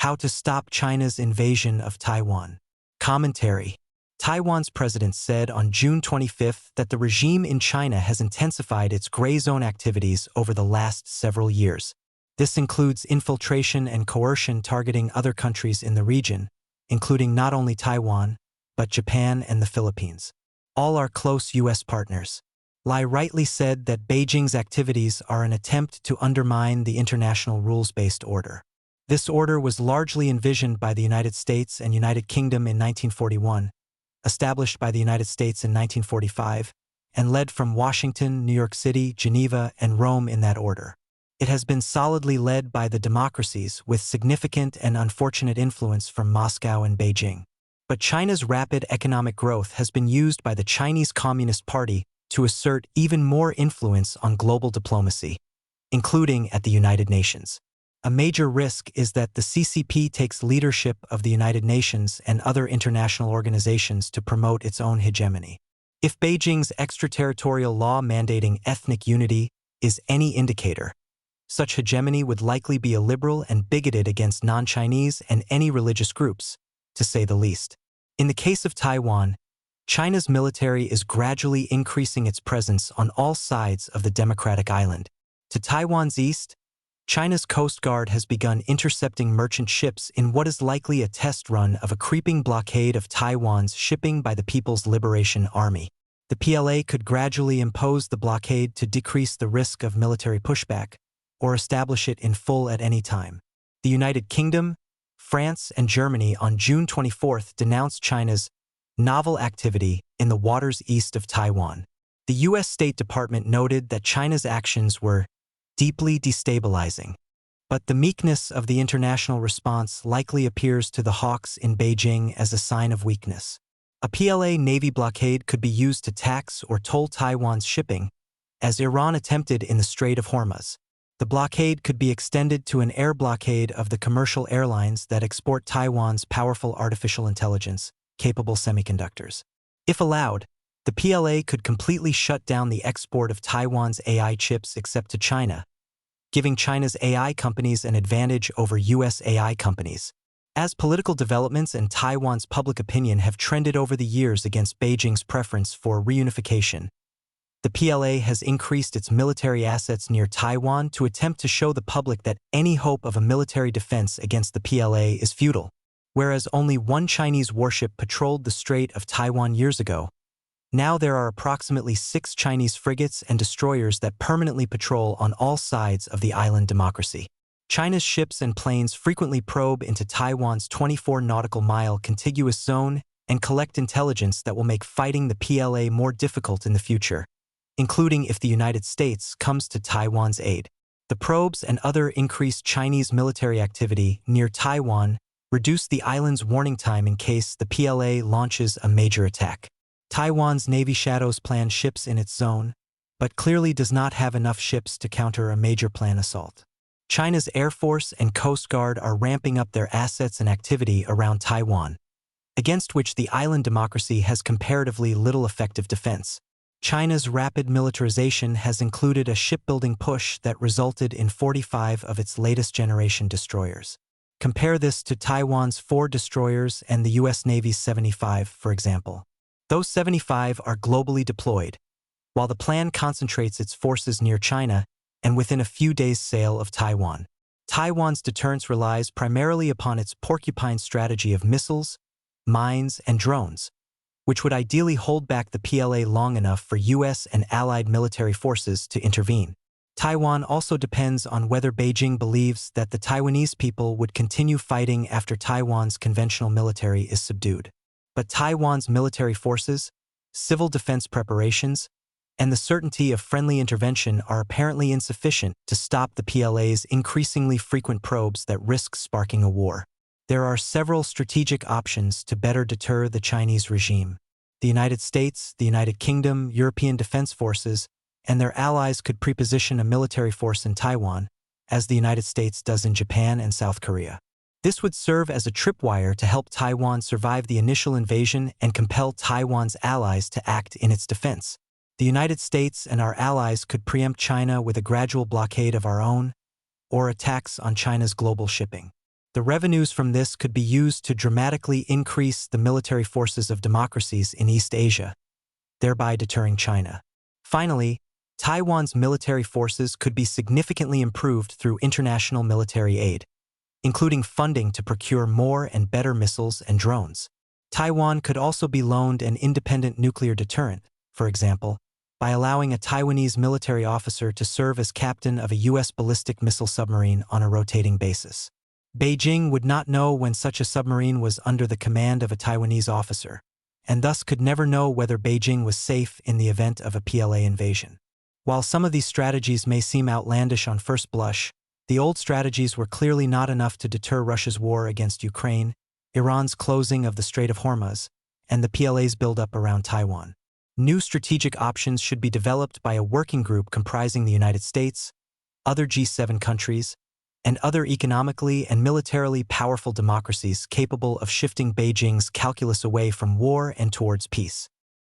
How to Stop China's Invasion of Taiwan. Commentary. Taiwan's president said on June 25 that the regime in China has intensified its gray zone activities over the last several years. This includes infiltration and coercion targeting other countries in the region, including not only Taiwan, but Japan and the Philippines. All are close U.S. partners. Lai rightly said that Beijing's activities are an attempt to undermine the international rules-based order. This order was largely envisioned by the United States and United Kingdom in 1941, established by the United States in 1945, and led from Washington, New York City, Geneva, and Rome in that order. It has been solidly led by the democracies with significant and unfortunate influence from Moscow and Beijing. But China's rapid economic growth has been used by the Chinese Communist Party to assert even more influence on global diplomacy, including at the United Nations. A major risk is that the CCP takes leadership of the United Nations and other international organizations to promote its own hegemony. If Beijing's extraterritorial law mandating ethnic unity is any indicator, such hegemony would likely be illiberal and bigoted against non-Chinese and any religious groups, to say the least. In the case of Taiwan, China's military is gradually increasing its presence on all sides of the democratic island. To Taiwan's east, China's Coast Guard has begun intercepting merchant ships in what is likely a test run of a creeping blockade of Taiwan's shipping by the People's Liberation Army. The PLA could gradually impose the blockade to decrease the risk of military pushback, or establish it in full at any time. The United Kingdom, France, and Germany on June 24 denounced China's novel activity in the waters east of Taiwan. The U.S. State Department noted that China's actions were deeply destabilizing. But the meekness of the international response likely appears to the hawks in Beijing as a sign of weakness. A PLA Navy blockade could be used to tax or toll Taiwan's shipping, as Iran attempted in the Strait of Hormuz. The blockade could be extended to an air blockade of the commercial airlines that export Taiwan's powerful artificial intelligence-capable semiconductors. If allowed, the PLA could completely shut down the export of Taiwan's AI chips except to China, giving China's AI companies an advantage over U.S. AI companies. As political developments and Taiwan's public opinion have trended over the years against Beijing's preference for reunification, the PLA has increased its military assets near Taiwan to attempt to show the public that any hope of a military defense against the PLA is futile. Whereas only one Chinese warship patrolled the Strait of Taiwan years ago, now there are approximately 6 Chinese frigates and destroyers that permanently patrol on all sides of the island democracy. China's ships and planes frequently probe into Taiwan's 24 nautical mile contiguous zone and collect intelligence that will make fighting the PLA more difficult in the future, including if the United States comes to Taiwan's aid. The probes and other increased Chinese military activity near Taiwan reduce the island's warning time in case the PLA launches a major attack. Taiwan's Navy shadows plan ships in its zone, but clearly does not have enough ships to counter a major planned assault. China's Air Force and Coast Guard are ramping up their assets and activity around Taiwan, against which the island democracy has comparatively little effective defense. China's rapid militarization has included a shipbuilding push that resulted in 45 of its latest generation destroyers. Compare this to Taiwan's 4 destroyers and the U.S. Navy's 75, for example. Those 75 are globally deployed, while the plan concentrates its forces near China and within a few days' sail of Taiwan. Taiwan's deterrence relies primarily upon its porcupine strategy of missiles, mines, and drones, which would ideally hold back the PLA long enough for U.S. and allied military forces to intervene. Taiwan also depends on whether Beijing believes that the Taiwanese people would continue fighting after Taiwan's conventional military is subdued. But Taiwan's military forces, civil defense preparations, and the certainty of friendly intervention are apparently insufficient to stop the PLA's increasingly frequent probes that risk sparking a war. There are several strategic options to better deter the Chinese regime. The United States, the United Kingdom, European defense forces, and their allies could preposition a military force in Taiwan, as the United States does in Japan and South Korea. This would serve as a tripwire to help Taiwan survive the initial invasion and compel Taiwan's allies to act in its defense. The United States and our allies could preempt China with a gradual blockade of our own, or attacks on China's global shipping. The revenues from this could be used to dramatically increase the military forces of democracies in East Asia, thereby deterring China. Finally, Taiwan's military forces could be significantly improved through international military aid, including funding to procure more and better missiles and drones. Taiwan could also be loaned an independent nuclear deterrent, for example, by allowing a Taiwanese military officer to serve as captain of a U.S. ballistic missile submarine on a rotating basis. Beijing would not know when such a submarine was under the command of a Taiwanese officer, and thus could never know whether Beijing was safe in the event of a PLA invasion. While some of these strategies may seem outlandish on first blush, the old strategies were clearly not enough to deter Russia's war against Ukraine, Iran's closing of the Strait of Hormuz, and the PLA's buildup around Taiwan. New strategic options should be developed by a working group comprising the United States, other G7 countries, and other economically and militarily powerful democracies capable of shifting Beijing's calculus away from war and towards peace.